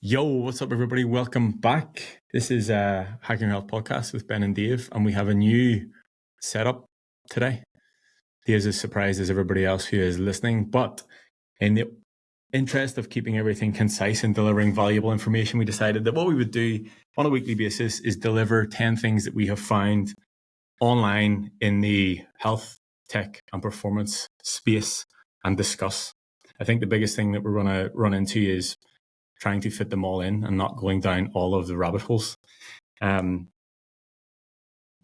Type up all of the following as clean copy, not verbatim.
Yo, what's up, everybody? Welcome back. This is Hacking Your Health Podcast with Ben and Dave, and we have a new setup today. Dave's as surprised as everybody else who is listening, but in the interest of keeping everything concise and delivering valuable information, we decided that what we would do on a weekly basis is deliver 10 things that we have found online in the health, tech, and performance space and discuss. I think the biggest thing that we're going to run into is trying to fit them all in and not going down all of the rabbit holes. But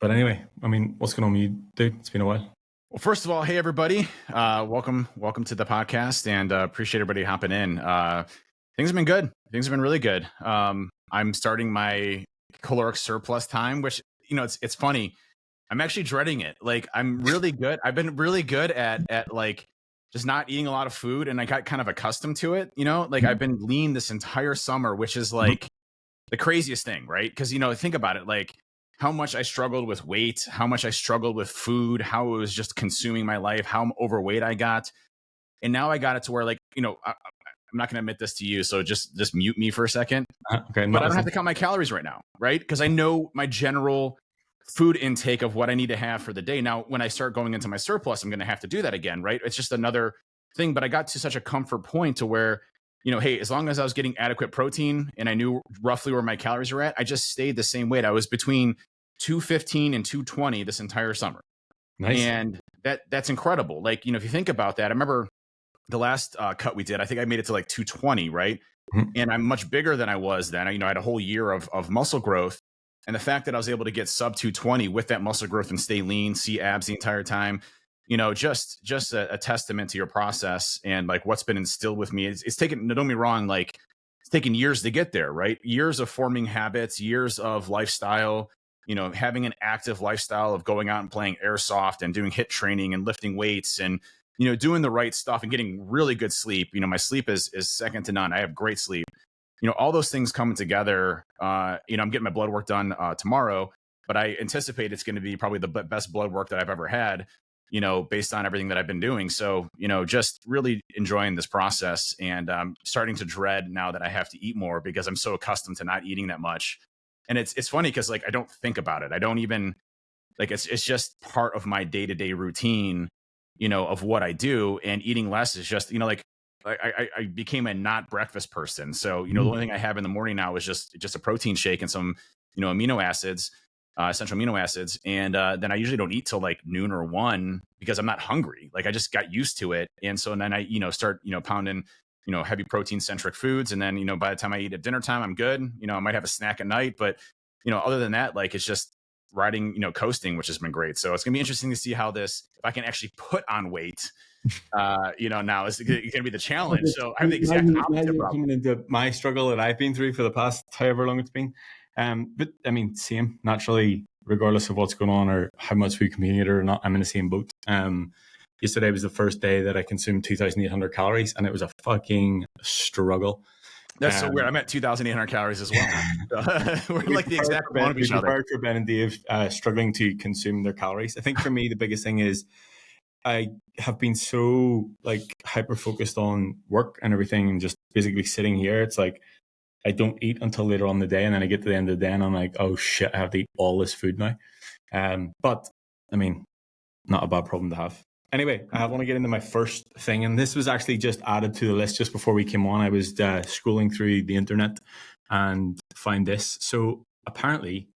anyway, I mean, what's going on with you, dude? It's been a while. Well, first of all, hey, everybody. Welcome to the podcast, and appreciate everybody hopping in. Things have been good. Things have been really good. I'm starting my caloric surplus time, which, it's funny. I'm actually dreading it. Like, I'm really good. I've been really good at like, just not eating a lot of food, and I got kind of accustomed to it, like I've been lean this entire summer, which is like the craziest thing, right? Because, think about it, like how much I struggled with weight, how much I struggled with food, how it was just consuming my life, how overweight I got. And now I got it to where, like, I'm not going to admit this to you, so just mute me for a second. Okay. But I don't have to count my calories right now, right? Because I know my general food intake of what I need to have for the day. Now, when I start going into my surplus, I'm going to have to do that again, right? It's just another thing, but I got to such a comfort point to where, hey, as long as I was getting adequate protein and I knew roughly where my calories were at, I just stayed the same weight. I was between 215 and 220 this entire summer. Nice. And that's incredible. Like, if you think about that, I remember the last cut we did, I think I made it to like 220, right? Mm-hmm. And I'm much bigger than I was then. I had a whole year of muscle growth. And the fact that I was able to get sub 220 with that muscle growth and stay lean, see abs the entire time, just a testament to your process and like what's been instilled with me. It's taken, don't get me wrong, like it's taken years to get there, right? Years of forming habits, years of lifestyle, having an active lifestyle of going out and playing airsoft and doing HIIT training and lifting weights and, doing the right stuff and getting really good sleep. My sleep is second to none. I have great sleep. All those things coming together, I'm getting my blood work done tomorrow, but I anticipate it's going to be probably the best blood work that I've ever had, based on everything that I've been doing. So, just really enjoying this process and starting to dread now that I have to eat more because I'm so accustomed to not eating that much. And it's funny because like, I don't think about it. I don't even like, it's just part of my day-to-day routine, of what I do, and eating less is just, like, I became a not breakfast person. So, the only thing I have in the morning now is just a protein shake and some, amino acids, essential amino acids. And then I usually don't eat till like noon or 1 because I'm not hungry. Like I just got used to it. And so then I, start, pounding, heavy protein centric foods. And then, by the time I eat at dinner time, I'm good. I might have a snack at night, but, other than that, like it's just riding, coasting, which has been great. So it's gonna be interesting to see how if I can actually put on weight. Now it's going to be the challenge. So I have the exact opposite problem. Coming into my struggle that I've been through for the past however long it's been. But I mean, same, naturally, regardless of what's going on or how much we can eat or not, I'm in the same boat. Yesterday was the first day that I consumed 2,800 calories and it was a fucking struggle. That's so weird. I'm at 2,800 calories as well. We're like the exact one of each other. For Ben and Dave struggling to consume their calories. I think for me, the biggest thing is I have been so like hyper focused on work and everything and just basically sitting here. It's like I don't eat until later on in the day, and then I get to the end of the day and I'm like, oh shit, I have to eat all this food now. But I mean, not a bad problem to have. Anyway, I want to get into my first thing, and this was actually just added to the list just before we came on. I was scrolling through the internet and find this. So apparently,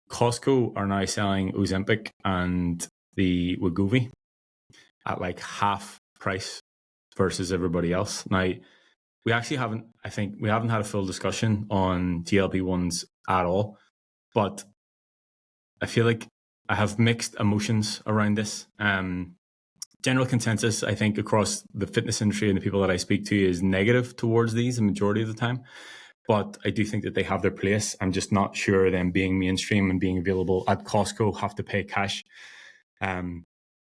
Costco are now selling Ozempic and the Wegovy at like half price versus everybody else. Now, we actually haven't had a full discussion on GLP-1s at all, but I feel like I have mixed emotions around this. General consensus, I think, across the fitness industry and the people that I speak to is negative towards these the majority of the time. But I do think that they have their place. I'm just not sure them being mainstream and being available at Costco, have to pay cash,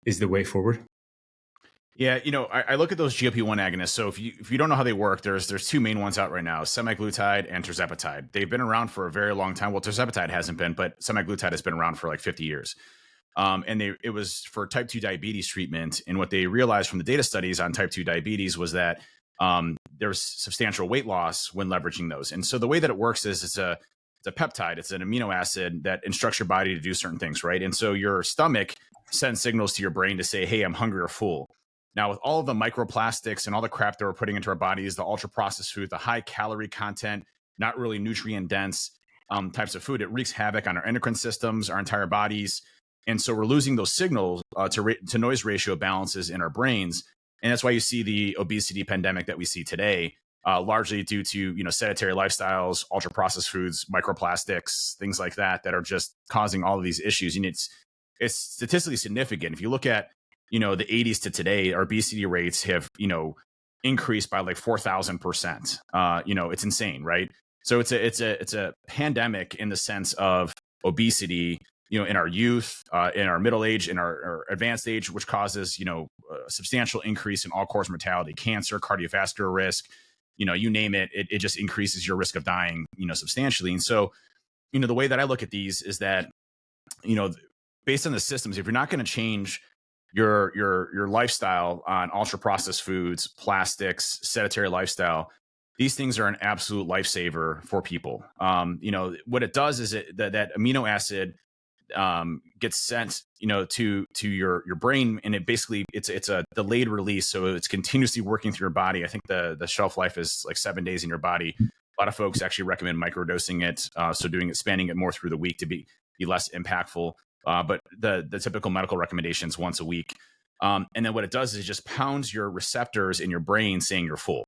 is the way forward. Yeah, I look at those GLP-1 agonists. So if you don't know how they work, there's two main ones out right now: semaglutide and tirzepatide. They've been around for a very long time. Well, tirzepatide hasn't been, but semaglutide has been around for like 50 years. And it was for type 2 diabetes treatment. And what they realized from the data studies on type 2 diabetes was that there's substantial weight loss when leveraging those. And so the way that it works is it's a peptide, it's an amino acid that instructs your body to do certain things, right? And so your stomach sends signals to your brain to say, hey, I'm hungry or full. Now, with all of the microplastics and all the crap that we're putting into our bodies, the ultra processed food, the high calorie content, not really nutrient dense types of food, it wreaks havoc on our endocrine systems, our entire bodies. And so we're losing those signals to noise ratio balances in our brains. And that's why you see the obesity pandemic that we see today, largely due to sedentary lifestyles, ultra processed foods, microplastics, things like that are just causing all of these issues. And it's statistically significant. If you look at the 80s to today, our obesity rates have increased by like 4,000%. It's insane, right? So it's a pandemic in the sense of obesity, in our youth, in our middle age, in our advanced age, which causes, a substantial increase in all-cause mortality, cancer, cardiovascular risk, you name it, it just increases your risk of dying, substantially. And so, the way that I look at these is that, based on the systems, if you're not going to change your lifestyle on ultra processed foods, plastics, sedentary lifestyle, these things are an absolute lifesaver for people. What it does is that amino acid gets sent, to your brain, and it's a delayed release, so it's continuously working through your body. I think the shelf life is like 7 days in your body. A lot of folks actually recommend microdosing it, so spanning it more through the week to be less impactful. But the typical medical recommendation is once a week. And then what it does is it just pounds your receptors in your brain saying you're full.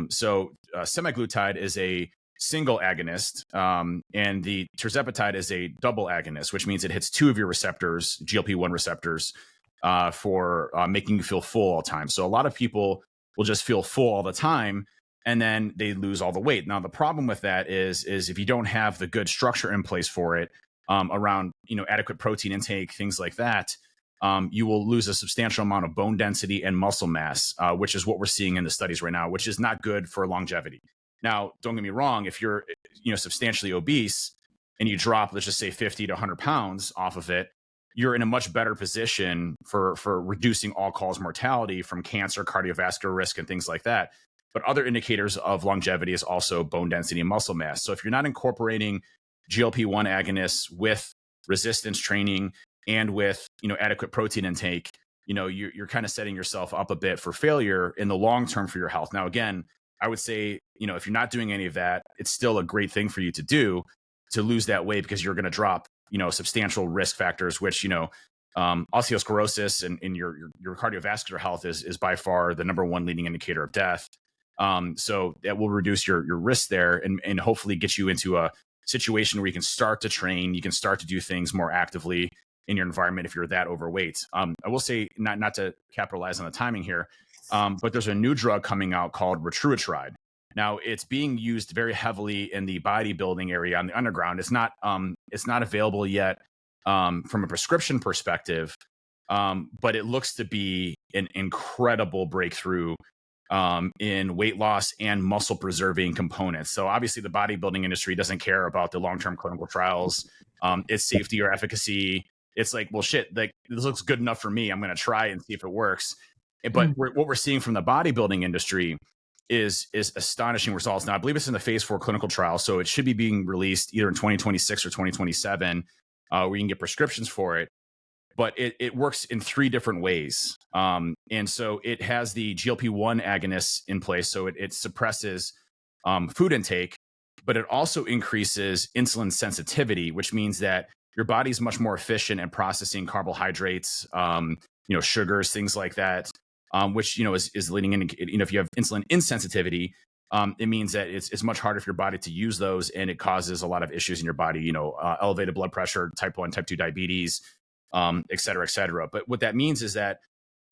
So semaglutide is a single agonist, and the tirzepatide is a double agonist, which means it hits 2 of your receptors, GLP-1 receptors, for making you feel full all the time. So a lot of people will just feel full all the time, and then they lose all the weight. Now, the problem with that is if you don't have the good structure in place for it, around adequate protein intake, things like that, you will lose a substantial amount of bone density and muscle mass, which is what we're seeing in the studies right now, which is not good for longevity. Now, don't get me wrong, if you're substantially obese and you drop, let's just say 50 to 100 pounds off of it, you're in a much better position for reducing all-cause mortality from cancer, cardiovascular risk, and things like that. But other indicators of longevity is also bone density and muscle mass. So if you're not incorporating GLP-1 agonists with resistance training and with adequate protein intake, you're kind of setting yourself up a bit for failure in the long term for your health. Now, again, I would say, if you're not doing any of that, it's still a great thing for you to do to lose that weight, because you're going to drop, substantial risk factors, which, osteosclerosis and your cardiovascular health is by far the number one leading indicator of death. So that will reduce your risk there and hopefully get you into a situation where you can start to train, you can start to do things more actively in your environment if you're that overweight. I will say, not to capitalize on the timing here, but there's a new drug coming out called retatrutide. Now, it's being used very heavily in the bodybuilding area on the underground. It's not available yet from a prescription perspective, but it looks to be an incredible breakthrough in weight loss and muscle preserving components. So obviously the bodybuilding industry doesn't care about the long-term clinical trials, its safety or efficacy. It's like, well, shit, like this looks good enough for me. I'm going to try and see if it works. But what we're seeing from the bodybuilding industry is astonishing results. Now, I believe it's in the phase 4 clinical trial, so it should be being released either in 2026 or 2027, where you can get prescriptions for it. But it works in 3 different ways. And so it has the GLP-1 agonists in place. So it suppresses food intake, but it also increases insulin sensitivity, which means that your body's much more efficient at processing carbohydrates, sugars, things like that, which, is leading in, if you have insulin insensitivity, it means that it's much harder for your body to use those, and it causes a lot of issues in your body, elevated blood pressure, type 1, type 2 diabetes, et cetera, et cetera. But what that means is that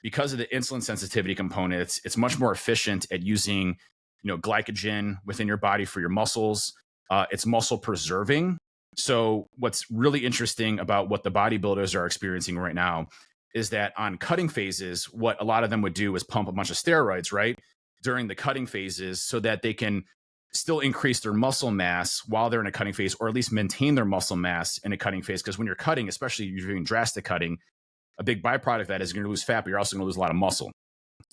because of the insulin sensitivity component, it's much more efficient at using, glycogen within your body for your muscles. It's muscle preserving. So what's really interesting about what the bodybuilders are experiencing right now is that on cutting phases, what a lot of them would do is pump a bunch of steroids, right, during the cutting phases, so that they can still increase their muscle mass while they're in a cutting phase, or at least maintain their muscle mass in a cutting phase. Because when you're cutting, especially if you're doing drastic cutting, a big byproduct of that is you're going to lose fat, but you're also going to lose a lot of muscle.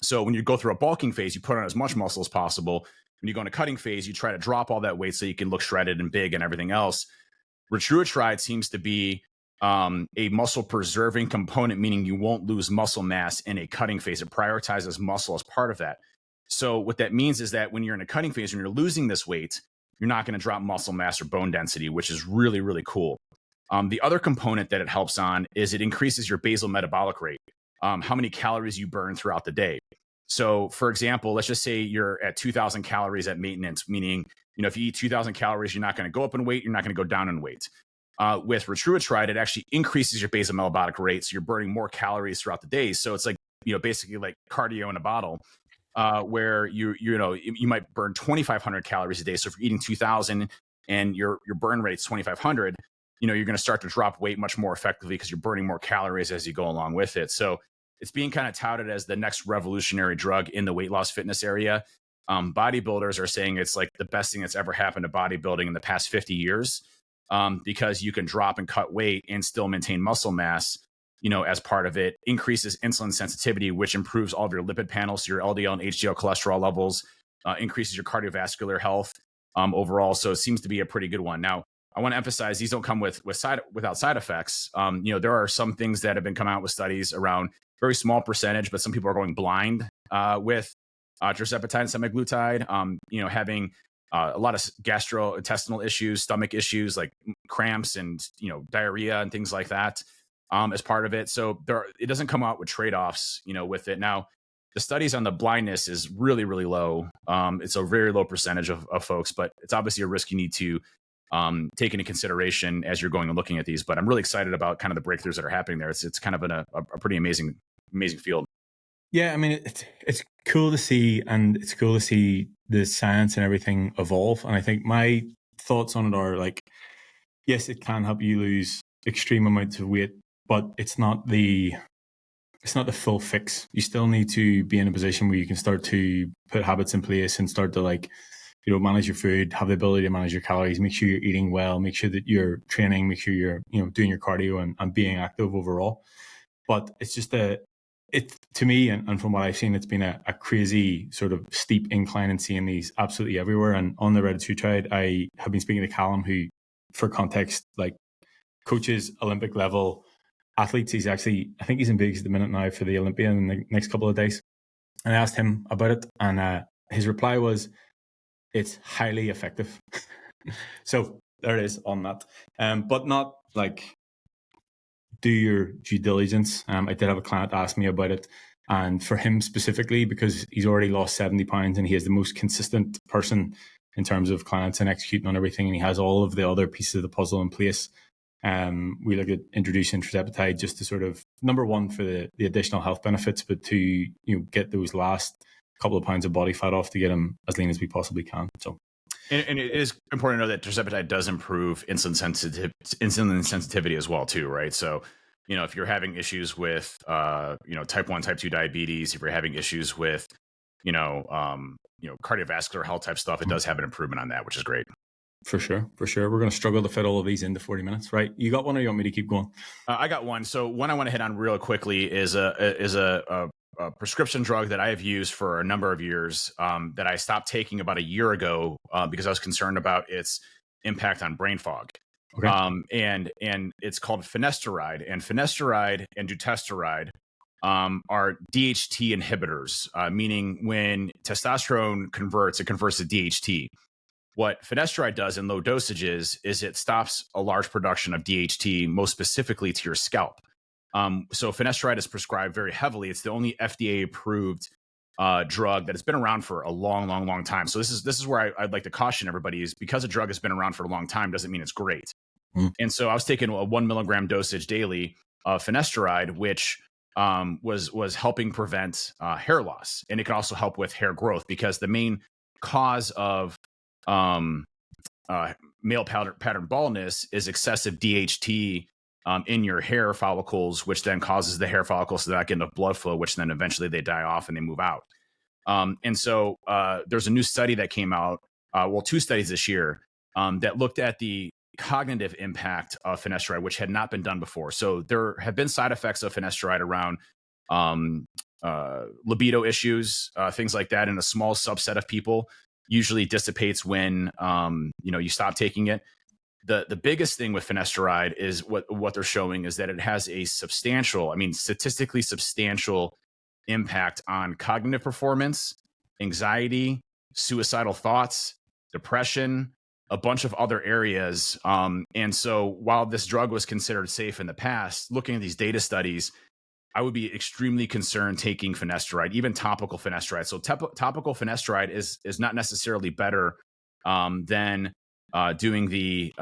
So when you go through a bulking phase, you put on as much muscle as possible. When you go in a cutting phase, you try to drop all that weight so you can look shredded and big and everything else. Retatrutide seems to be a muscle preserving component, meaning you won't lose muscle mass in a cutting phase. It prioritizes muscle as part of that. So what that means is that when you're in a cutting phase, when you're losing this weight, you're not going to drop muscle mass or bone density, which is really, really cool. The other component that it helps on is it increases your basal metabolic rate, how many calories you burn throughout the day. So for example, let's just say you're at 2,000 calories at maintenance, meaning, if you eat 2,000 calories, you're not going to go up in weight. You're not going to go down in weight. With retatrutide, it actually increases your basal metabolic rate. So you're burning more calories throughout the day. So it's like, basically like cardio in a bottle, where you might burn 2,500 calories a day. So if you're eating 2,000 and your burn rate's 2,500, you're going to start to drop weight much more effectively because you're burning more calories as you go along with it. So it's being kind of touted as the next revolutionary drug in the weight loss fitness area. Bodybuilders are saying it's like the best thing that's ever happened to bodybuilding in the past 50 years, because you can drop and cut weight and still maintain muscle mass, as part of it. Increases insulin sensitivity, which improves all of your lipid panels, your LDL and HDL cholesterol levels, increases your cardiovascular health overall. So it seems to be a pretty good one. Now, I want to emphasize these don't come without side effects. There are some things that have been coming out with studies around very small percentage, but some people are going blind with tirzepatide and semaglutide, having a lot of gastrointestinal issues, stomach issues like cramps and, diarrhea and things like that as part of it. So it doesn't come out with trade-offs, with it. Now, the studies on the blindness is really, really low. It's a very low percentage of folks, but it's obviously a risk you need to take into consideration as you're going and looking at these. But I'm really excited about kind of the breakthroughs that are happening there. It's kind of a pretty amazing field. Yeah, I mean, it's cool to see, and it's cool to see the science and everything evolve. And I think my thoughts on it are like, yes, it can help you lose extreme amounts of weight, but it's not the full fix. You still need to be in a position where you can start to put habits in place and start to manage your food, have the ability to manage your calories, make sure you're eating well, make sure that you're training, make sure you're, doing your cardio and being active overall. But it's just to me, and from what I've seen, it's been a crazy sort of steep incline in seeing these absolutely everywhere. And on the retatrutide, I have been speaking to Callum, who, for context, coaches Olympic level athletes. He's actually, I think he's in Vegas at the minute now for the Olympia in the next couple of days. And I asked him about it, and his reply was, it's highly effective. So there it is on that. But not do your due diligence. I did have a client ask me about it, and for him specifically, because he's already lost 70 pounds and he is the most consistent person in terms of clients and executing on everything, and he has all of the other pieces of the puzzle in place. We look at introducing tirzepatide just to sort of, number one, for the additional health benefits, but to get those last couple of pounds of body fat off to get them as lean as we possibly can. So. And it is important to know that tirzepatide does improve insulin sensitivity as well too, right? So, if you're having issues with, type 1, type 2 diabetes, if you're having issues with, cardiovascular health type stuff, it does have an improvement on that, which is great. For sure. We're going to struggle to fit all of these into 40 minutes, right? You got one, or you want me to keep going? I got one. So one I want to hit on real quickly is a prescription drug that I have used for a number of years, that I stopped taking about a year ago because I was concerned about its impact on brain fog. Okay. And it's called Finasteride, and Finasteride and dutasteride are DHT inhibitors, meaning when testosterone converts, it converts to DHT. What finasteride does in low dosages is it stops a large production of DHT, most specifically to your scalp. So finasteride is prescribed very heavily. It's the only FDA-approved drug that has been around for a long, long, long time. So this is where I'd like to caution everybody, is because a drug has been around for a long time doesn't mean it's great. And so I was taking a 1 milligram dosage daily of finasteride, which was helping prevent hair loss, and it can also help with hair growth, because the main cause of male pattern baldness is excessive DHT in your hair follicles, which then causes the hair follicles to not get enough blood flow, which then eventually they die off and they move out. And so there's a new study that came out, two studies this year, that looked at the cognitive impact of finasteride, which had not been done before. So there have been side effects of finasteride around libido issues, things like that in a small subset of people usually dissipates when you stop taking it. The biggest thing with finasteride is what they're showing is that it has a substantial, I mean, statistically substantial impact on cognitive performance, anxiety, suicidal thoughts, depression, a bunch of other areas. And so while this drug was considered safe in the past, looking at these data studies, I would be extremely concerned taking finasteride, even topical finasteride. So topical finasteride is not necessarily better than doing the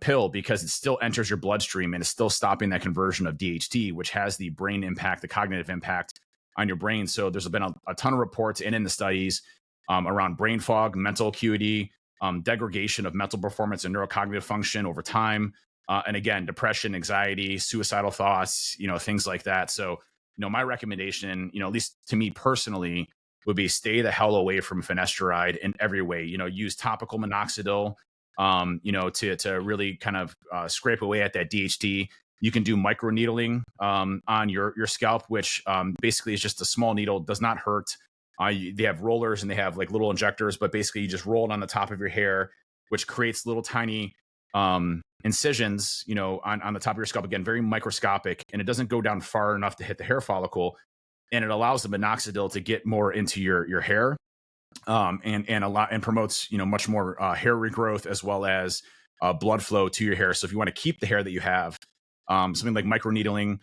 pill, because it still enters your bloodstream and is still stopping that conversion of DHT, which has the brain impact, the cognitive impact on your brain. So there's been a ton of reports in the studies around brain fog, mental acuity, degradation of mental performance and neurocognitive function over time. And again, depression, anxiety, suicidal thoughts, things like that. So, my recommendation, at least to me personally, would be stay the hell away from finasteride in every way. Use topical minoxidil, to really kind of scrape away at that DHT. You can do microneedling on your scalp, which basically is just a small needle, does not hurt. They have rollers and they have like little injectors, but basically you just roll it on the top of your hair, which creates little tiny incisions, on the top of your scalp. Again, very microscopic, and it doesn't go down far enough to hit the hair follicle, and it allows the minoxidil to get more into your hair, and promotes much more hair regrowth, as well as blood flow to your hair. So if you want to keep the hair that you have, something like microneedling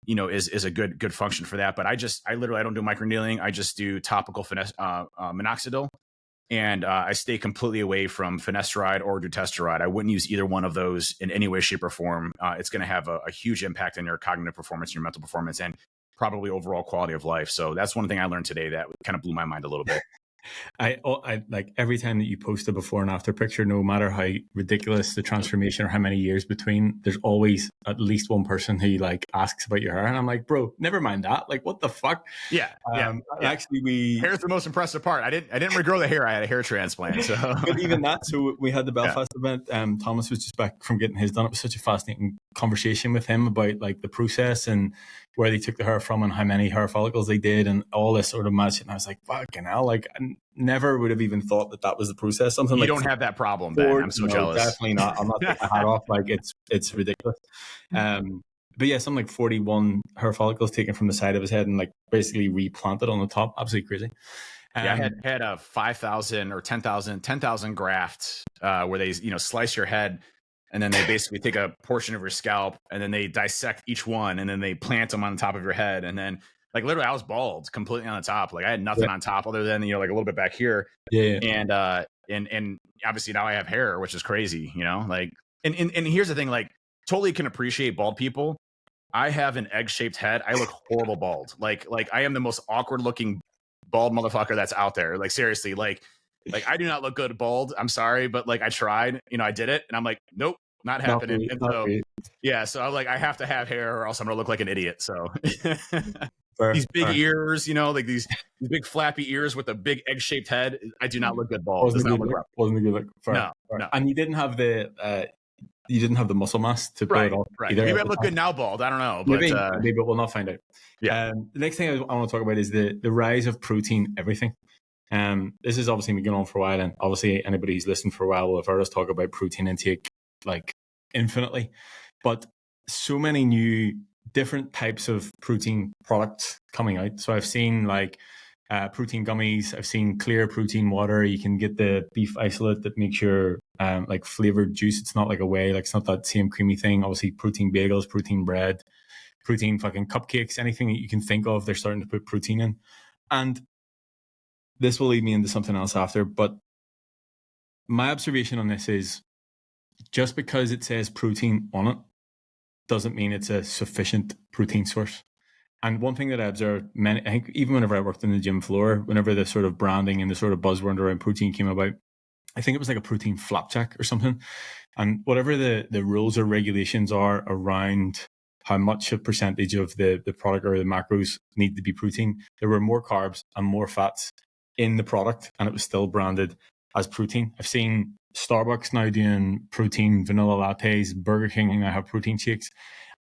is a good function for that. But I don't do microneedling. I just do topical minoxidil. And I stay completely away from finasteride or dutasteride. I wouldn't use either one of those in any way, shape, or form. It's going to have a huge impact on your cognitive performance, your mental performance, and probably overall quality of life. So that's one thing I learned today that kind of blew my mind a little bit. I like every time that you post a before and after picture, no matter how ridiculous the transformation or how many years between, there's always at least one person who like asks about your hair, and I'm like, bro, never mind that. Like, what the fuck? Yeah. Actually, hair's the most impressive part. I didn't regrow the hair. I had a hair transplant. So, but even that. So we had the Belfast event. Thomas was just back from getting his done. It was such a fascinating conversation with him about like the process and where they took the hair from and how many hair follicles they did and all this sort of magic. And I was like, fucking hell, like I never would have even thought that was the process. Something you like don't have that problem, Ben. I'm so jealous. Definitely not. I'm not taking my hat off. Like it's ridiculous. But yeah, something like 41 hair follicles taken from the side of his head and like basically replanted on the top. Absolutely crazy. I had a 5,000 or 10,000 graft where they slice your head, and then they basically take a portion of your scalp and then they dissect each one and then they plant them on the top of your head. And then like literally I was bald completely on the top. Like I had nothing on top other than, like a little bit back here. Yeah. And obviously now I have hair, which is crazy, like, and here's the thing, like totally can appreciate bald people. I have an egg-shaped head. I look horrible bald. Like I am the most awkward looking bald motherfucker that's out there. Like seriously, like I do not look good bald. I'm sorry, but like I tried, I did it, and I'm like, nope, not happening. And so so I'm like, I have to have hair, or else I'm gonna look like an idiot. So these big ears, like these big flappy ears with a big egg-shaped head. I do not look good bald. Wasn't a good look. No. And you didn't have the muscle mass to pull it off either. Maybe I look good now bald. I don't know. But maybe we'll not find out. Yeah. The next thing I want to talk about is the rise of protein everything. This has obviously been going on for a while, and obviously anybody who's listened for a while will have heard us talk about protein intake like infinitely. But so many new different types of protein products coming out. So I've seen like protein gummies. I've seen clear protein water. You can get the beef isolate that makes your like flavored juice. It's not like a whey, like it's not that same creamy thing. Obviously, protein bagels, protein bread, protein fucking cupcakes, anything that you can think of, they're starting to put protein in. And this will lead me into something else after. But my observation on this is just because it says protein on it doesn't mean it's a sufficient protein source. And one thing that I observed, I think even whenever I worked on the gym floor, whenever the sort of branding and the sort of buzzword around protein came about, I think it was like a protein flapjack or something. And whatever the rules or regulations are around how much a percentage of the product or the macros need to be protein, there were more carbs and more fats in the product, and it was still branded as protein. I've seen Starbucks now doing protein vanilla lattes, Burger King now have protein shakes.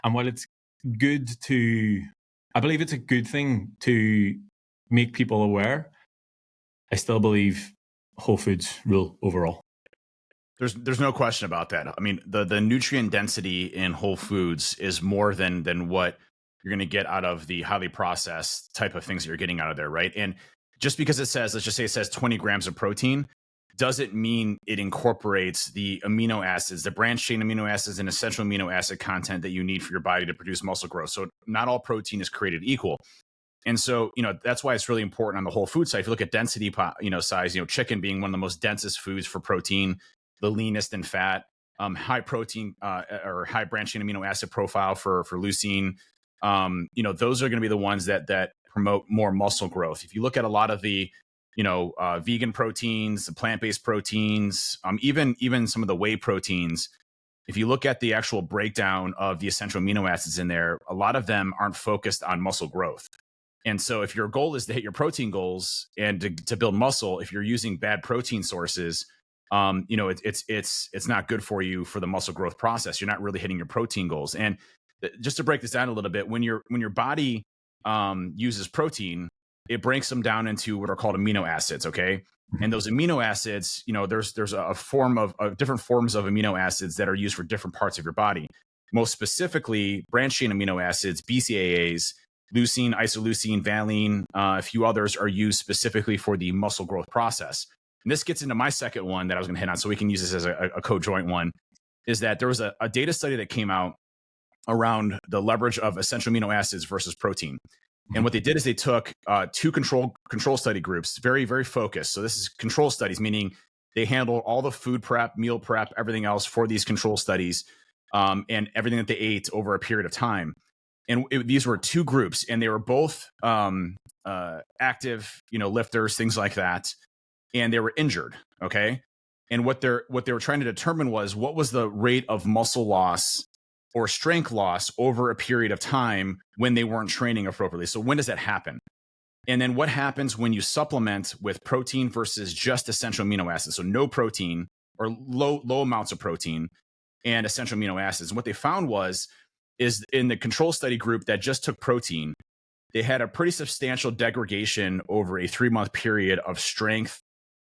And while it's good to I believe it's a good thing to make people aware. I still believe whole foods rule overall. There's no question about that. I mean, the nutrient density in whole foods is more than what you're going to get out of the highly processed type of things that you're getting out of there, right? And just because it says, let's just say it says 20 grams of protein, doesn't mean it incorporates the amino acids, the branched chain amino acids and essential amino acid content that you need for your body to produce muscle growth. So not all protein is created equal. And so, that's why it's really important on the whole food side. If you look at density, size, chicken being one of the most densest foods for protein, the leanest in fat, high protein or high branching amino acid profile for leucine. Those are going to be the ones that promote more muscle growth. If you look at a lot of the, vegan proteins, the plant-based proteins, even some of the whey proteins, if you look at the actual breakdown of the essential amino acids in there, a lot of them aren't focused on muscle growth. And so if your goal is to hit your protein goals and to build muscle, if you're using bad protein sources, it's not good for you for the muscle growth process. You're not really hitting your protein goals. And just to break this down a little bit, when your body uses protein, it breaks them down into what are called amino acids. Okay. And those amino acids, there's a form of different forms of amino acids that are used for different parts of your body. Most specifically, branched chain amino acids, BCAAs, leucine, isoleucine, valine, a few others are used specifically for the muscle growth process. And this gets into my second one that I was going to hit on, so we can use this as a co-joint one, is that there was a data study that came out around the leverage of essential amino acids versus protein. And what they did is they took two control study groups, very, very focused. So this is control studies, meaning they handle all the food prep, meal prep, everything else for these control studies, and everything that they ate over a period of time. And these were two groups, and they were both active, lifters, things like that. And they were injured. Okay. And what they were trying to determine was what was the rate of muscle loss or strength loss over a period of time when they weren't training appropriately. So when does that happen? And then what happens when you supplement with protein versus just essential amino acids? So no protein or low amounts of protein and essential amino acids. And what they found is in the control study group that just took protein, they had a pretty substantial degradation over a 3-month period of strength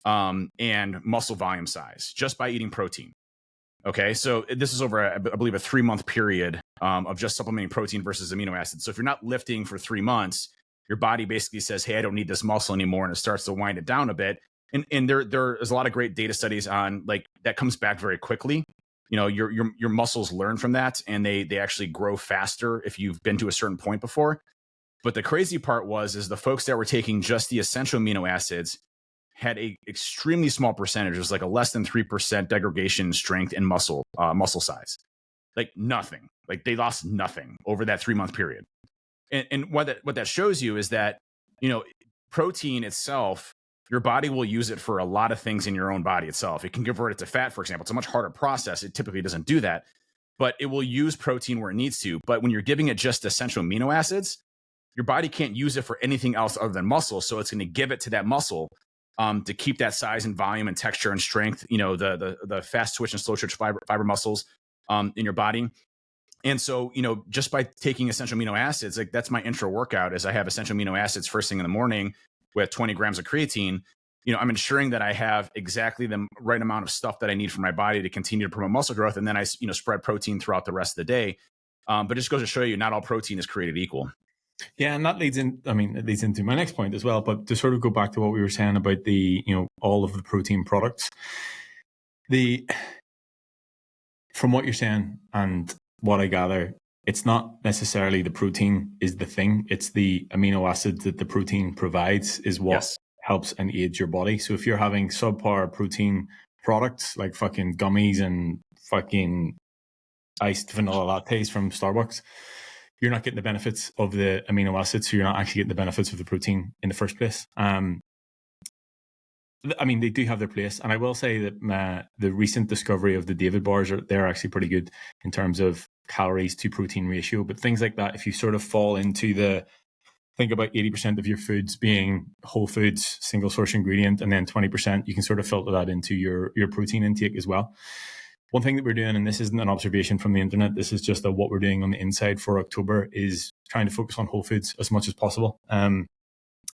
and muscle volume size just by eating protein. Okay, so this is over, I believe, a 3-month period of just supplementing protein versus amino acids. So if you're not lifting for 3 months, your body basically says, hey, I don't need this muscle anymore, and it starts to wind it down a bit. And there is a lot of great data studies on like that comes back very quickly. Your muscles learn from that, and they actually grow faster if you've been to a certain point before. But the crazy part is the folks that were taking just the essential amino acids had a extremely small percentage. It was like a less than 3% degradation in strength and muscle size, like nothing. Like they lost nothing over that 3-month period. And what that shows you is that protein itself, your body will use it for a lot of things in your own body itself. It can convert it to fat, for example. It's a much harder process. It typically doesn't do that, but it will use protein where it needs to. But when you're giving it just essential amino acids, your body can't use it for anything else other than muscle. So it's going to give it to that muscle to keep that size and volume and texture and strength, the fast twitch and slow twitch fiber muscles in your body. And so, just by taking essential amino acids, like that's my intro workout is I have essential amino acids first thing in the morning with 20 grams of creatine. I'm ensuring that I have exactly the right amount of stuff that I need for my body to continue to promote muscle growth. And then I, spread protein throughout the rest of the day. But it just goes to show you not all protein is created equal. Yeah, and that leads into my next point as well. But to sort of go back to what we were saying about the, all of the protein products, from what you're saying and what I gather, it's not necessarily the protein is the thing. It's the amino acids that the protein provides is what helps and aids your body. So if you're having subpar protein products like fucking gummies and fucking iced vanilla lattes from Starbucks, you're not getting the benefits of the amino acids, so you're not actually getting the benefits of the protein in the first place. They do have their place, and I will say that the recent discovery of the David bars they're actually pretty good in terms of calories to protein ratio. But things like that, if you sort of fall into think about 80% of your foods being whole foods, single source ingredient, and then 20%, you can sort of filter that into your protein intake as well. one thing that we're doing, and this isn't an observation from the internet, this is just what we're doing on the inside for October, is trying to focus on whole foods as much as possible. I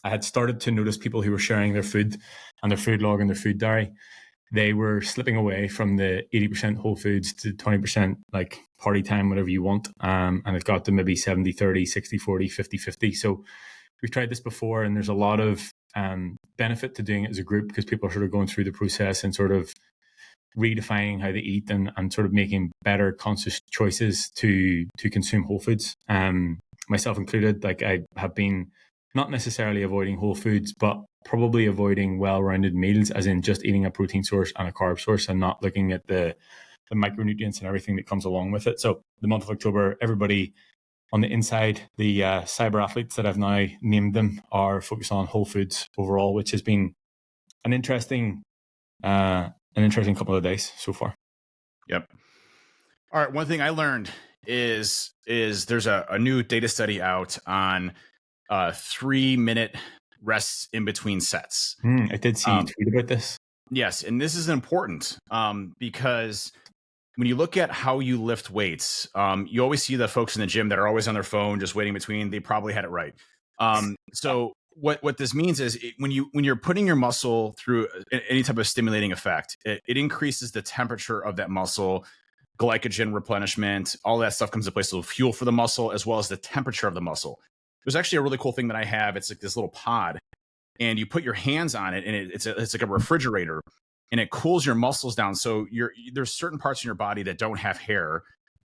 had started to notice people who were sharing their food and their food log and their food diary. They were slipping away from the 80% whole foods to 20% like party time, whatever you want. And it got to maybe 70-30, 60-40, 50-50. So we've tried this before, and there's a lot of benefit to doing it as a group, because people are sort of going through the process and sort of redefining how they eat and sort of making better conscious choices to consume whole foods. Myself included, like I have been not necessarily avoiding whole foods, but probably avoiding well-rounded meals, as in just eating a protein source and a carb source and not looking at the micronutrients and everything that comes along with it. So the month of October, everybody on the inside, the cyber athletes that I've now named them, are focused on whole foods overall, which has been an interesting couple of days so far. Yep. All right. One thing I learned is there's a new data study out on 3-minute rests in between sets. I did see you tweet about this. Yes. And this is important because when you look at how you lift weights, you always see the folks in the gym that are always on their phone, just waiting between. They probably had it right. So what this means is when you're putting your muscle through any type of stimulating effect, it increases the temperature of that muscle, glycogen replenishment, all that stuff comes into place. So fuel for the muscle, as well as the temperature of the muscle. There's actually a really cool thing that I have. It's like this little pod, and you put your hands on it, and it's like a refrigerator, and it cools your muscles down. So there's certain parts in your body that don't have hair,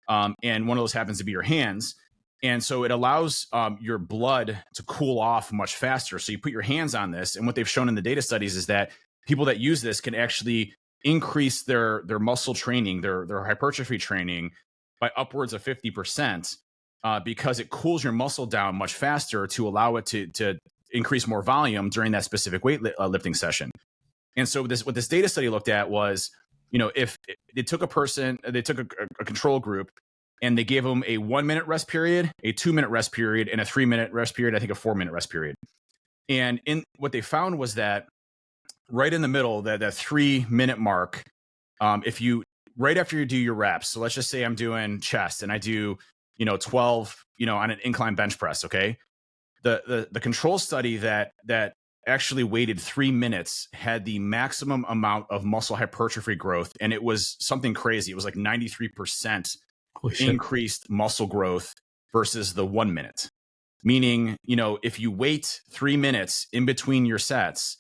and one of those happens to be your hands. And so it allows your blood to cool off much faster. So you put your hands on this, and what they've shown in the data studies is that people that use this can actually increase their muscle training, their hypertrophy training, by upwards of 50%, because it cools your muscle down much faster to allow it to increase more volume during that specific weight lifting session. And so what this data study looked at was, if they took a control group, and they gave them a 1-minute rest period, a 2-minute rest period, and a 3-minute rest period, I think a 4-minute rest period. And what they found was that right in the middle, that 3-minute mark, if you, right after you do your reps, so let's just say I'm doing chest and I do, 12, on an incline bench press. Okay. The control study that actually waited 3 minutes had the maximum amount of muscle hypertrophy growth. And it was something crazy. It was like 93% increased muscle growth versus the 1 minute. Meaning, if you wait 3 minutes in between your sets,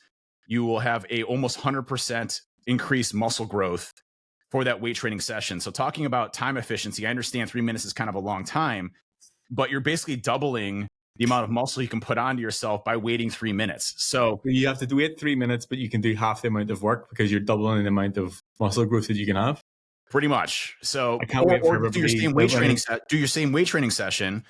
you will have a almost 100% increased muscle growth for that weight training session. So talking about time efficiency, I understand 3 minutes is kind of a long time, but you're basically doubling the amount of muscle you can put onto yourself by waiting 3 minutes. So you have to wait 3 minutes, but you can do half the amount of work because you're doubling the amount of muscle growth that you can have. Pretty much. So I can't wait for everybody. Do your same weight training session,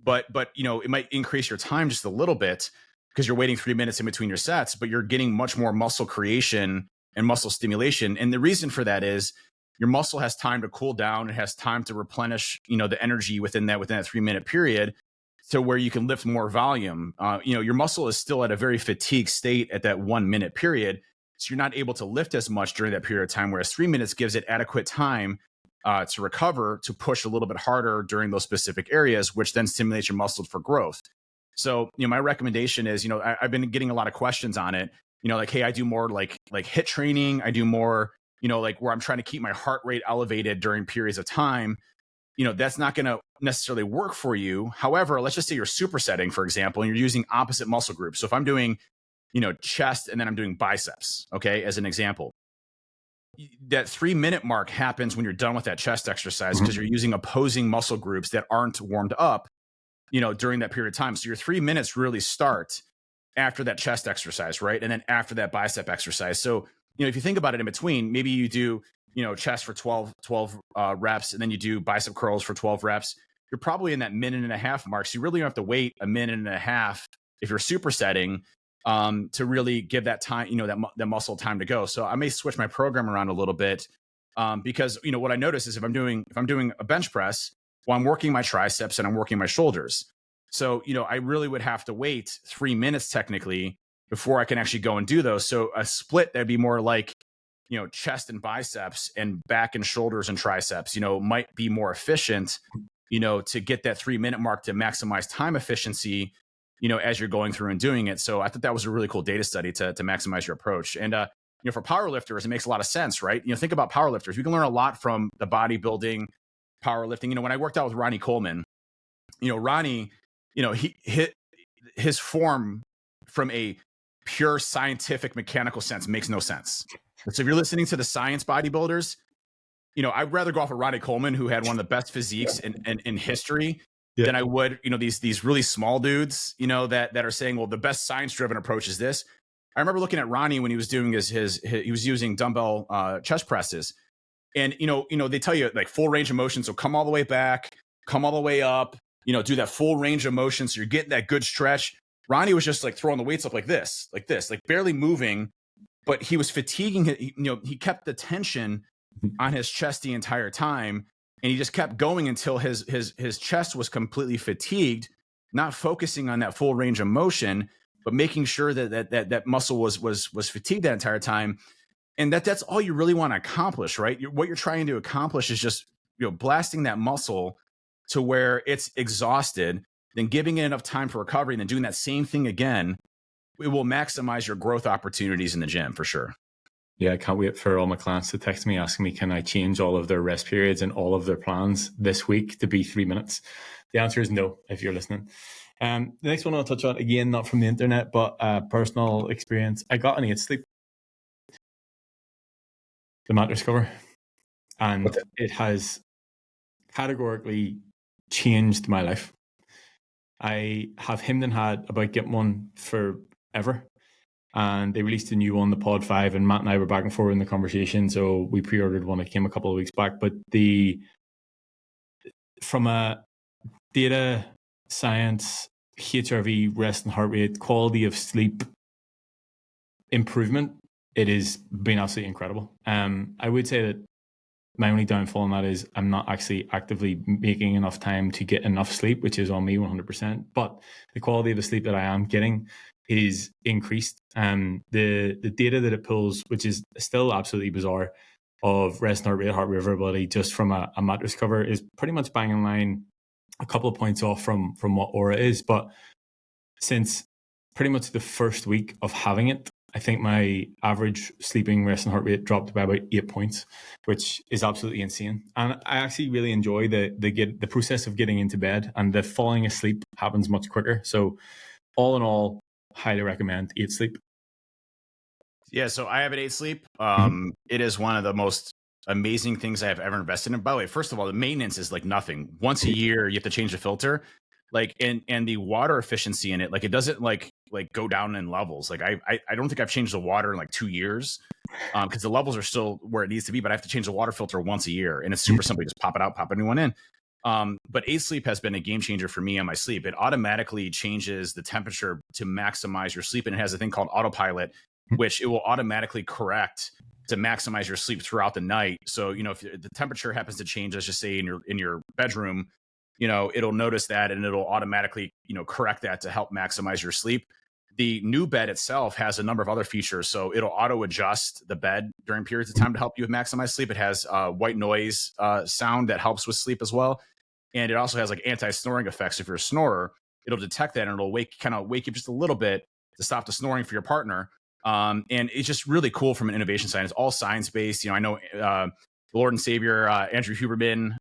but it might increase your time just a little bit because you're waiting 3 minutes in between your sets, but you're getting much more muscle creation and muscle stimulation. And the reason for that is your muscle has time to cool down. It has time to replenish, the energy within that 3-minute period, to where you can lift more volume. Your muscle is still at a very fatigued state at that 1 minute period. So you're not able to lift as much during that period of time, whereas 3 minutes gives it adequate time to recover, to push a little bit harder during those specific areas, which then stimulates your muscles for growth. So, my recommendation is, I've been getting a lot of questions on it, like, hey, I do more like HIIT training. I do more, like where I'm trying to keep my heart rate elevated during periods of time. That's not going to necessarily work for you. However, let's just say you're supersetting, for example, and you're using opposite muscle groups. So if I'm doing, chest and then I'm doing biceps, okay, as an example, that 3 minute mark happens when you're done with that chest exercise, because you're using opposing muscle groups that aren't warmed up, during that period of time. So your 3 minutes really start after that chest exercise, right? And then after that bicep exercise. So, if you think about it in between, maybe you do, chest for 12 reps, and then you do bicep curls for 12 reps. You're probably in that 1.5 minute mark. So you really don't have to wait 1.5 minutes if you're supersetting, to really give that time, that muscle time to go. So I may switch my program around a little bit, because, what I notice is if I'm doing a bench press, well, I'm working my triceps and I'm working my shoulders. So, I really would have to wait 3 minutes technically before I can actually go and do those. So a split, that'd be more like, chest and biceps and back and shoulders and triceps, might be more efficient, to get that 3-minute mark to maximize time efficiency, as you're going through and doing it. So I thought that was a really cool data study to maximize your approach. And, for powerlifters, it makes a lot of sense, right? Think about powerlifters. You can learn a lot from the bodybuilding, powerlifting. When I worked out with Ronnie Coleman, Ronnie, he hit his form from a pure scientific mechanical sense makes no sense. So if you're listening to the science bodybuilders, I'd rather go off of Ronnie Coleman, who had one of the best physiques in history, than I would, these really small dudes, that are saying, well, the best science-driven approach is this. I remember looking at Ronnie when he was doing he was using dumbbell chest presses, and they tell you like full range of motion, so come all the way back, come all the way up, do that full range of motion, so you're getting that good stretch. Ronnie was just like throwing the weights up like this, like barely moving, but he was fatiguing. He kept the tension on his chest the entire time, and he just kept going until his chest was completely fatigued, not focusing on that full range of motion, but making sure that muscle was fatigued that entire time. And that's all you really want to accomplish, right? What you're trying to accomplish is just blasting that muscle to where it's exhausted, then giving it enough time for recovery, and then doing that same thing again. It will maximize your growth opportunities in the gym for sure. Yeah, I can't wait for all my clients to text me asking me, can I change all of their rest periods and all of their plans this week to be 3 minutes? The answer is no, if you're listening. The next one I'll touch on, again, not from the internet, but personal experience. I got an 8 sleep, the mattress cover, and it has categorically changed my life. I have hemmed and had about getting one forever, and they released a new one, the Pod 5, and Matt and I were back and forth in the conversation, so we pre-ordered one. It came a couple of weeks back, but from a data science, HRV, rest and heart rate, quality of sleep improvement, it has been absolutely incredible. I would say that my only downfall on that is I'm not actually actively making enough time to get enough sleep, which is on me 100%. But the quality of the sleep that I am getting is increased. The data that it pulls, which is still absolutely bizarre, of rest and heart rate variability just from a mattress cover, is pretty much bang in line, a couple of points off from what Aura is. But since pretty much the first week of having it, I think my average sleeping rest and heart rate dropped by about 8 points, which is absolutely insane. And I actually really enjoy the process of getting into bed, and the falling asleep happens much quicker. So all in all, highly recommend 8 sleep. Yeah, so I have an 8 sleep. It is one of the most amazing things I have ever invested in. By the way, first of all, the maintenance is like nothing. Once a year, you have to change the filter. Like, and the water efficiency in it, like it doesn't like go down in levels. Like I don't think I've changed the water in like 2 years, because the levels are still where it needs to be, but I have to change the water filter once a year, and it's super simple. You just pop it out, pop a new one in. But 8 sleep has been a game changer for me on my sleep. It automatically changes the temperature to maximize your sleep, and it has a thing called autopilot, which it will automatically correct to maximize your sleep throughout the night. So, if the temperature happens to change, let's just say in your bedroom, it'll notice that, and it'll automatically, correct that to help maximize your sleep. The new bed itself has a number of other features. So it'll auto adjust the bed during periods of time to help you with maximize sleep. It has white noise sound that helps with sleep as well. And it also has like anti-snoring effects. If you're a snorer, it'll detect that, and it'll wake you up just a little bit to stop the snoring for your partner. And it's just really cool from an innovation side. It's all science-based. I know the Lord and Savior, Andrew Huberman,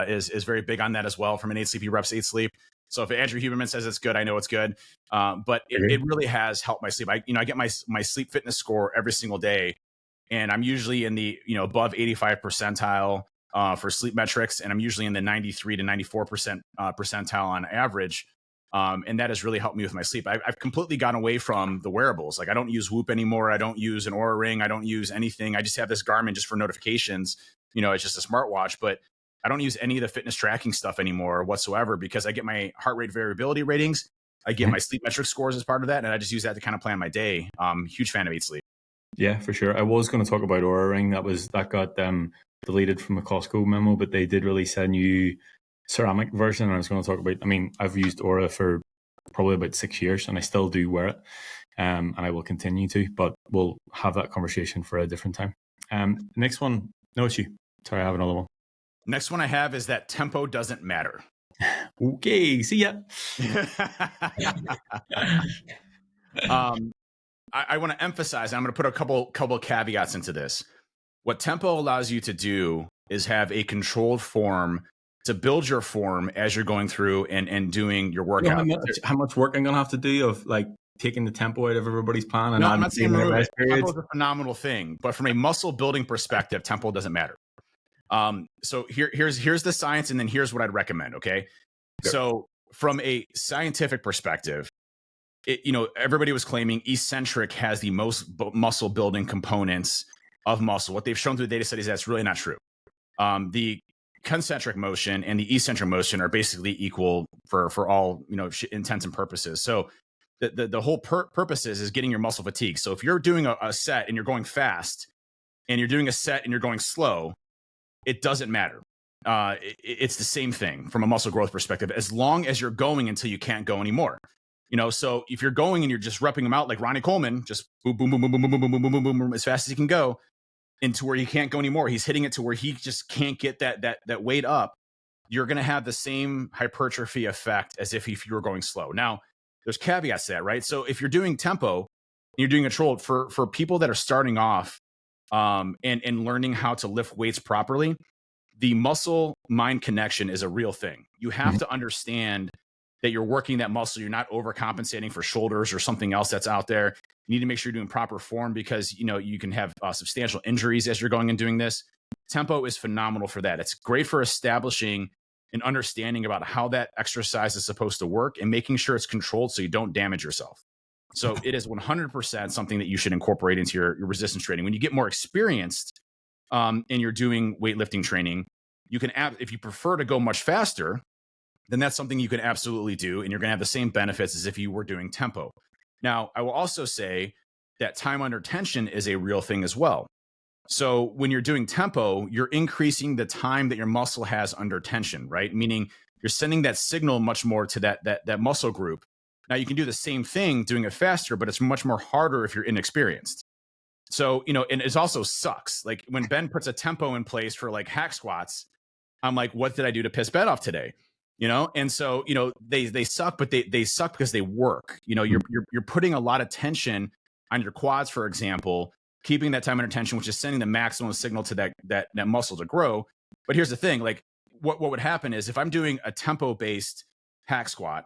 is very big on that as well. From an 8 sleep, he reps 8 sleep. So if Andrew Huberman says it's good, I know it's good. But it really has helped my sleep. I get my sleep fitness score every single day, and I'm usually in the above 85 percentile for sleep metrics, and I'm usually in the 93 to 94 percentile on average. And that has really helped me with my sleep. I've completely gone away from the wearables. Like I don't use Whoop anymore. I don't use an Oura Ring. I don't use anything. I just have this Garmin just for notifications. It's just a smartwatch, but I don't use any of the fitness tracking stuff anymore whatsoever, because I get my heart rate variability ratings. I get my sleep metric scores as part of that, and I just use that to kind of plan my day. Huge fan of 8 sleep. Yeah, for sure. I was going to talk about Oura Ring. That got deleted from the Costco memo, but they did release a new ceramic version. And I was going to talk about, I've used Oura for probably about 6 years, and I still do wear it. and I will continue to, but we'll have that conversation for a different time. Next one, no issue. Sorry, I have another one. Next one I have is that tempo doesn't matter. Okay, see ya. I want to emphasize, I'm going to put a couple caveats into this. What tempo allows you to do is have a controlled form to build your form as you're going through and doing your workout. How much work I'm going to have to do of like taking the tempo out of everybody's plan? And no, I'm not saying remove it. Tempo is a phenomenal thing, but from a muscle building perspective, tempo doesn't matter. So here's the science, and then here's what I'd recommend. Okay. Sure. So from a scientific perspective, everybody was claiming eccentric has the most muscle building components of muscle. What they've shown through the data studies, that's really not true. The concentric motion and the eccentric motion are basically equal for all intents and purposes. So the whole purpose is getting your muscle fatigue. So if you're doing a set and you're going fast, and you're doing a set and you're going slow, it doesn't matter. It's the same thing from a muscle growth perspective, as long as you're going until you can't go anymore. So if you're going and you're just repping them out like Ronnie Coleman, just boom, boom, boom, boom, boom, boom, boom, boom, boom, boom, boom, boom, as fast as he can go, into where he can't go anymore. He's hitting it to where he just can't get that weight up. You're going to have the same hypertrophy effect as if you were going slow. Now, there's caveats to that, right? So if you're doing tempo, you're doing controlled for people that are starting off and learning how to lift weights properly, the muscle mind connection is a real thing. You have to understand that you're working that muscle. You're not overcompensating for shoulders or something else that's out there. You need to make sure you're doing proper form, because you can have substantial injuries as you're going and doing this. Tempo is phenomenal for that. It's great for establishing an understanding about how that exercise is supposed to work and making sure it's controlled so you don't damage yourself. So it is 100% something that you should incorporate into your resistance training. When you get more experienced and you're doing weightlifting training, you can if you prefer to go much faster, then that's something you can absolutely do, and you're going to have the same benefits as if you were doing tempo. Now, I will also say that time under tension is a real thing as well. So when you're doing tempo, you're increasing the time that your muscle has under tension, right? Meaning you're sending that signal much more to that muscle group. Now, you can do the same thing doing it faster, but it's much more harder if you're inexperienced. So, and it also sucks. Like when Ben puts a tempo in place for like hack squats, I'm like, what did I do to piss Ben off today? And so, they suck, but they suck because they work. You're putting a lot of tension on your quads, for example, keeping that time under tension, which is sending the maximum signal to that muscle to grow. But here's the thing, like what would happen is if I'm doing a tempo based hack squat,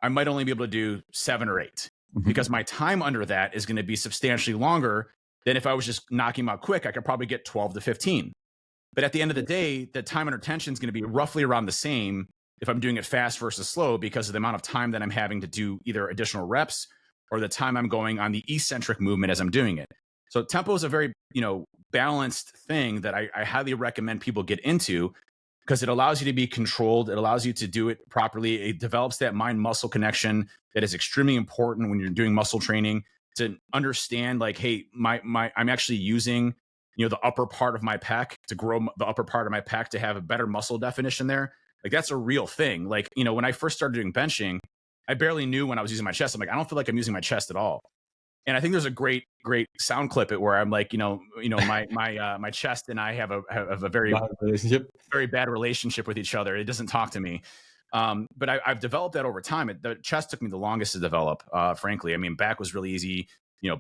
I might only be able to do 7 or 8 because my time under that is going to be substantially longer than if I was just knocking them out quick. I could probably get 12 to 15. But at the end of the day, the time under tension is going to be roughly around the same if I'm doing it fast versus slow, because of the amount of time that I'm having to do either additional reps or the time I'm going on the eccentric movement as I'm doing it. So tempo is a very, balanced thing that I highly recommend people get into, because it allows you to be controlled. It allows you to do it properly. It develops that mind-muscle connection that is extremely important when you're doing muscle training, to understand like, hey, I'm actually using, the upper part of my pec to grow the upper part of my pec to have a better muscle definition there. Like that's a real thing. Like, when I first started doing benching, I barely knew when I was using my chest. I'm like, I don't feel like I'm using my chest at all. And I think there's a great sound clip it where I'm like, my chest and I have a very very bad relationship with each other. It doesn't talk to me. But I've developed that over time. The chest took me the longest to develop, frankly. I mean, back was really easy.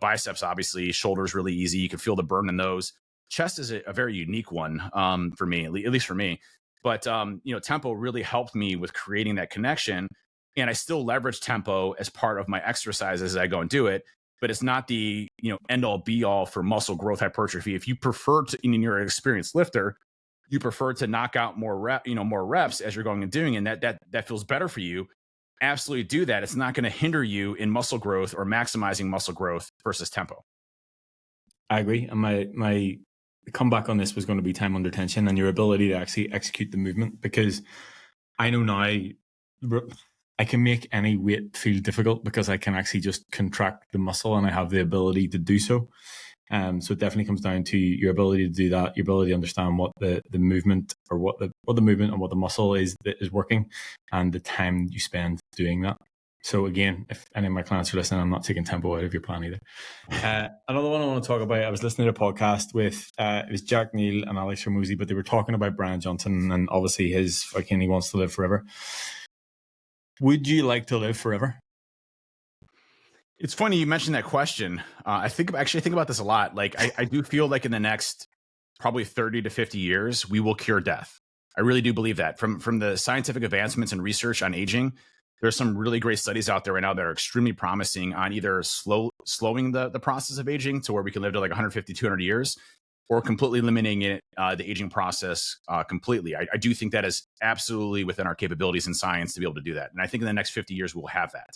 Biceps, obviously, shoulders really easy. You can feel the burn in those. Chest is a very unique one for me, at least for me. But, tempo really helped me with creating that connection. And I still leverage tempo as part of my exercises as I go and do it. But it's not the, end all be all for muscle growth hypertrophy. If you prefer to, and you're an experienced lifter, you prefer to knock out more reps as you're going and doing, and that feels better for you, absolutely do that. It's not going to hinder you in muscle growth or maximizing muscle growth versus tempo. I agree. And my comeback on this was going to be time under tension and your ability to actually execute the movement, because I know now I can make any weight feel difficult because I can actually just contract the muscle, and I have the ability to do so. So it definitely comes down to your ability to do that, your ability to understand what the movement or what the movement and what the muscle is that is working, and the time you spend doing that. So again, if any of my clients are listening, I'm not taking tempo out of your plan either. Another one I want to talk about, I was listening to a podcast with, it was Jack Neal and Alex Hormozy, but they were talking about Brian Johnson and obviously his fucking, he wants to live forever. Would you like to live forever? It's funny you mentioned that question. I think about this a lot. Like I do feel like in the next probably 30 to 50 years, we will cure death. I really do believe that. From the scientific advancements and research on aging, there's some really great studies out there right now that are extremely promising on either slowing the process of aging to where we can live to like 150, 200 years, or completely eliminating it, the aging process completely. I do think that is absolutely within our capabilities in science to be able to do that. And I think in the next 50 years, we'll have that.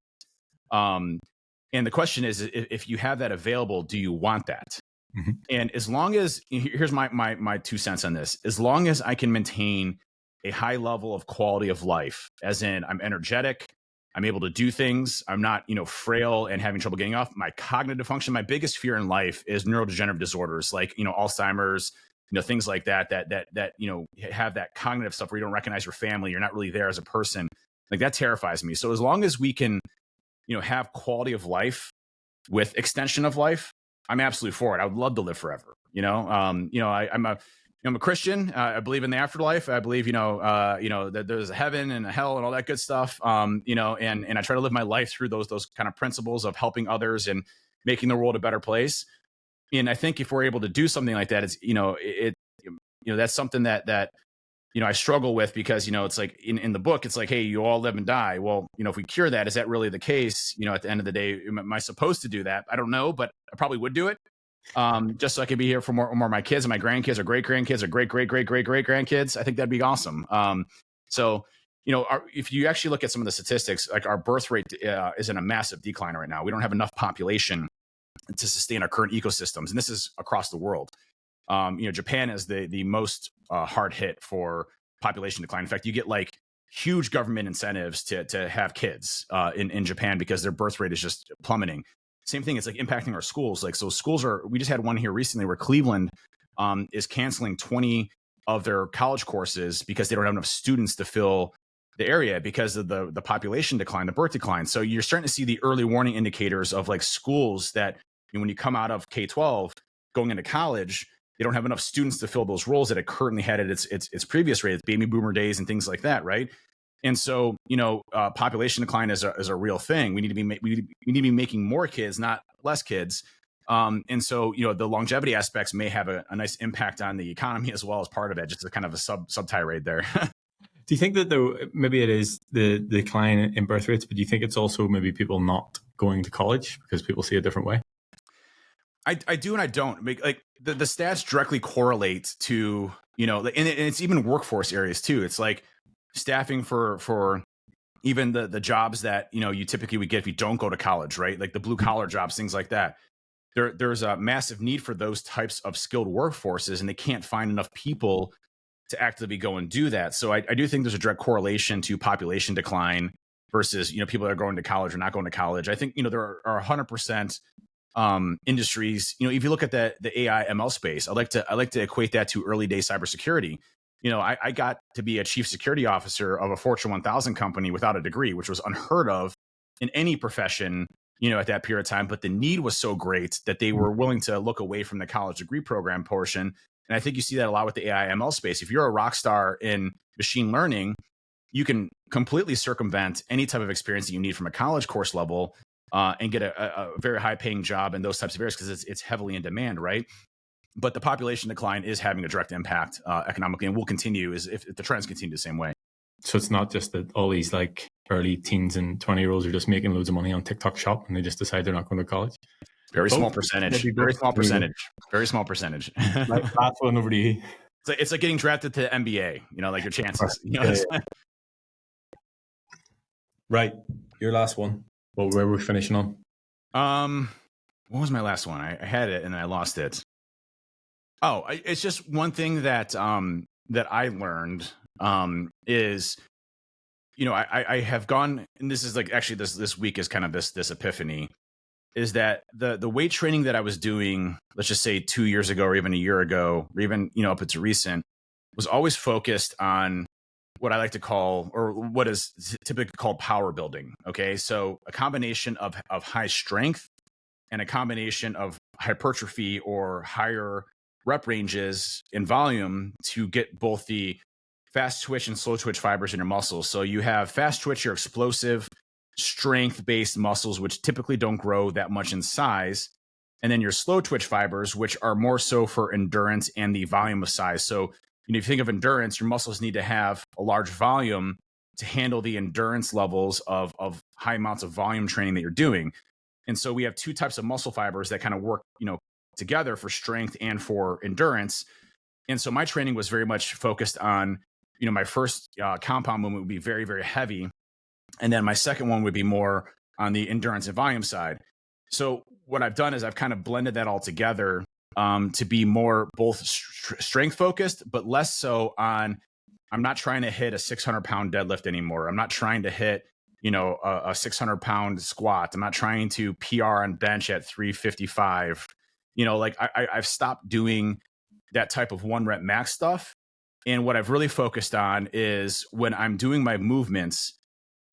And the question is, if you have that available, do you want that? Mm-hmm. And as long as, here's my 2 cents on this, as long as I can maintain a high level of quality of life, as in I'm energetic, I'm able to do things, I'm not, frail and having trouble getting off, my cognitive function, my biggest fear in life is neurodegenerative disorders like, Alzheimer's, things like that have that cognitive stuff where you don't recognize your family, you're not really there as a person. Like that terrifies me. So as long as we can, have quality of life with extension of life, I'm absolutely for it. I would love to live forever. I'm a Christian. I believe in the afterlife. I believe, that there's a heaven and a hell and all that good stuff. And I try to live my life through those kind of principles of helping others and making the world a better place. And I think if we're able to do something like that, it's, that's something that I struggle with because, it's like in the book, it's like, hey, you all live and die. Well, if we cure that, is that really the case? At the end of the day, am I supposed to do that? I don't know, but I probably would do it. Just so I could be here for more of my kids and my grandkids or great grandkids or great grandkids. I think that'd be awesome. So, if you actually look at some of the statistics, like our birth rate is in a massive decline right now. We don't have enough population to sustain our current ecosystems. And this is across the world. Japan is the most hard hit for population decline. In fact, you get like huge government incentives to have kids in Japan because their birth rate is just plummeting. Same thing, it's like impacting our schools. Like, so schools we just had one here recently where Cleveland is canceling 20 of their college courses because they don't have enough students to fill the area because of the population decline, the birth decline. So you're starting to see the early warning indicators of like schools that when you come out of K-12 going into college, they don't have enough students to fill those roles that it currently had at its previous rate, its baby boomer days and things like that, right? And so, population decline is a real thing. We need to be making more kids, not less kids. And so, the longevity aspects may have a nice impact on the economy as well as part of it, just a kind of a sub tirade there. Do you think that though, maybe it is the decline in birth rates, but do you think it's also maybe people not going to college because people see a different way? I do and I don't. Like the stats directly correlate to, and it's even workforce areas too. It's like staffing for even the jobs that, you typically would get if you don't go to college, right? Like the blue collar jobs, things like that. There's a massive need for those types of skilled workforces, and they can't find enough people to actively go and do that. So I do think there's a direct correlation to population decline versus, people that are going to college or not going to college. I think, there are 100% industries. If you look at the AI ML space, I like to equate that to early day cybersecurity. I got to be a chief security officer of a Fortune 1000 company without a degree, which was unheard of in any profession, at that period of time. But the need was so great that they were willing to look away from the college degree program portion. And I think you see that a lot with the AI ML space. If you're a rock star in machine learning, you can completely circumvent any type of experience that you need from a college course level and get a very high paying job in those types of areas because it's heavily in demand, right? But the population decline is having a direct impact economically and will continue if the trends continue the same way. So it's not just that all these like early teens and 20-year-olds are just making loads of money on TikTok Shop and they just decide they're not going to college. Very small percentage. Very small percentage. Very small percentage. Last one over to you. It's like getting drafted to the NBA. Like your chances. Yeah. Right. Your last one. Well, where we're finishing on? What was my last one? I had it and I lost it. Oh, it's just one thing that I learned is, I have gone, and this is like actually this week is kind of this epiphany, is that the weight training that I was doing, let's just say 2 years ago or even a year ago, or even, up to recent, was always focused on what I like to call, or what is typically called power building. Okay. So a combination of high strength and a combination of hypertrophy or higher rep ranges in volume to get both the fast twitch and slow twitch fibers in your muscles. So you have fast twitch, your explosive, strength based muscles, which typically don't grow that much in size. And then your slow twitch fibers, which are more so for endurance and the volume of size. So, if you think of endurance, your muscles need to have a large volume to handle the endurance levels of high amounts of volume training that you're doing. And so we have two types of muscle fibers that kind of work, together for strength and for endurance. And so my training was very much focused on, my first compound movement would be very, very heavy. And then my second one would be more on the endurance and volume side. So what I've done is I've kind of blended that all together to be more both strength focused, but less so on, I'm not trying to hit a 600-pound deadlift anymore. I'm not trying to hit, a 600-pound squat. I'm not trying to PR on bench at 355. I've stopped doing that type of 1 rep max stuff. And what I've really focused on is when I'm doing my movements,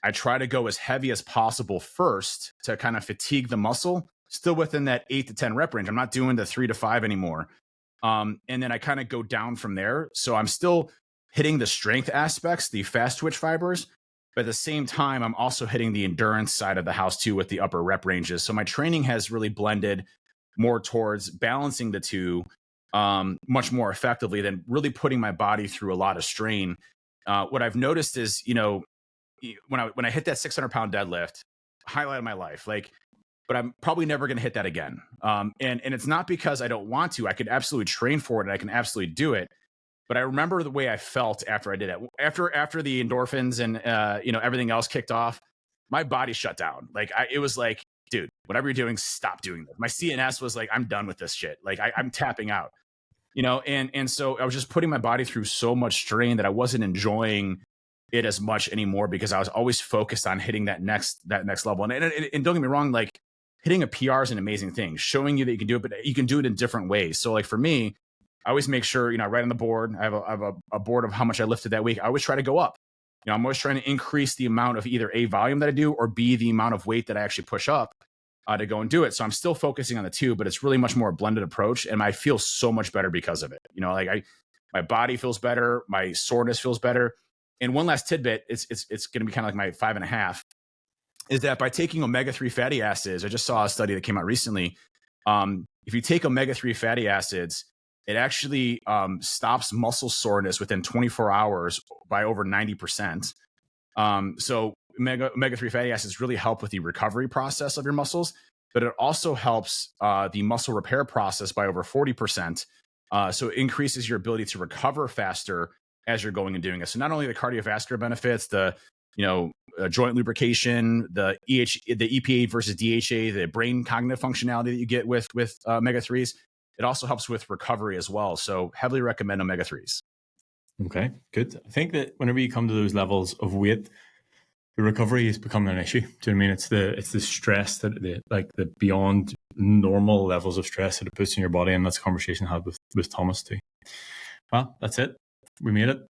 I try to go as heavy as possible first to kind of fatigue the muscle, still within that 8 to 10 rep range. I'm not doing the 3 to 5 anymore. And then I kind of go down from there. So I'm still hitting the strength aspects, the fast twitch fibers, but at the same time, I'm also hitting the endurance side of the house too with the upper rep ranges. So my training has really blended more towards balancing the two much more effectively than really putting my body through a lot of strain. What I've noticed is, when I hit that 600-pound deadlift, highlight of my life, but I'm probably never going to hit that again. And it's not because I don't want to. I could absolutely train for it and I can absolutely do it. But I remember the way I felt after I did it. After the endorphins and everything else kicked off, my body shut down. It was like, dude, whatever you're doing, stop doing this. My CNS was like, I'm done with this shit. I'm tapping out. And so I was just putting my body through so much strain that I wasn't enjoying it as much anymore because I was always focused on hitting that next level. And don't get me wrong, hitting a PR is an amazing thing, showing you that you can do it, but you can do it in different ways. So for me, I always make sure, I write on the board, I have a board of how much I lifted that week. I always try to go up. I'm always trying to increase the amount of either A, volume that I do, or B, the amount of weight that I actually push up to go and do it. So I'm still focusing on the two, but it's really much more a blended approach. And I feel so much better because of it. My body feels better. My soreness feels better. And one last tidbit, it's going to be kind of like my 5.5, is that by taking omega-3 fatty acids, I just saw a study that came out recently. If you take omega-3 fatty acids, it actually stops muscle soreness within 24 hours by over 90%. So omega-3 fatty acids really help with the recovery process of your muscles, but it also helps the muscle repair process by over 40%. So it increases your ability to recover faster as you're going and doing it. So not only the cardiovascular benefits, the joint lubrication, the EPA versus DHA, the brain cognitive functionality that you get with omega-3s, it also helps with recovery as well. So heavily recommend omega-3s. Okay, good. I think that whenever you come to those levels of weight, the recovery is becoming an issue. Do you know what I mean? It's the stress that the beyond normal levels of stress that it puts in your body, and that's a conversation I had with Thomas too. Well, that's it. We made it.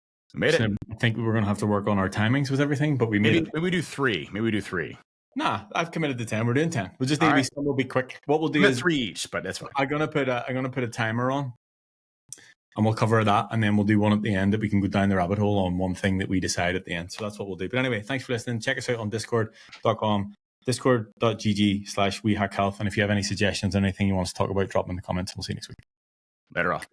I think we're going to have to work on our timings with everything, but we made it. Maybe we do 3. Maybe we do 3. Nah, I've committed to 10. We're doing 10. We'll just need to be some. We'll be quick. What we'll do is 3 each, but that's fine. I'm gonna put a timer on, and we'll cover that, and then we'll do one at the end that we can go down the rabbit hole on one thing that we decide at the end. So that's what we'll do. But anyway, thanks for listening. Check us out on discord.com, discord.gg/wehackhealth. And if you have any suggestions, anything you want us to talk about, drop them in the comments. We'll see you next week. Later off.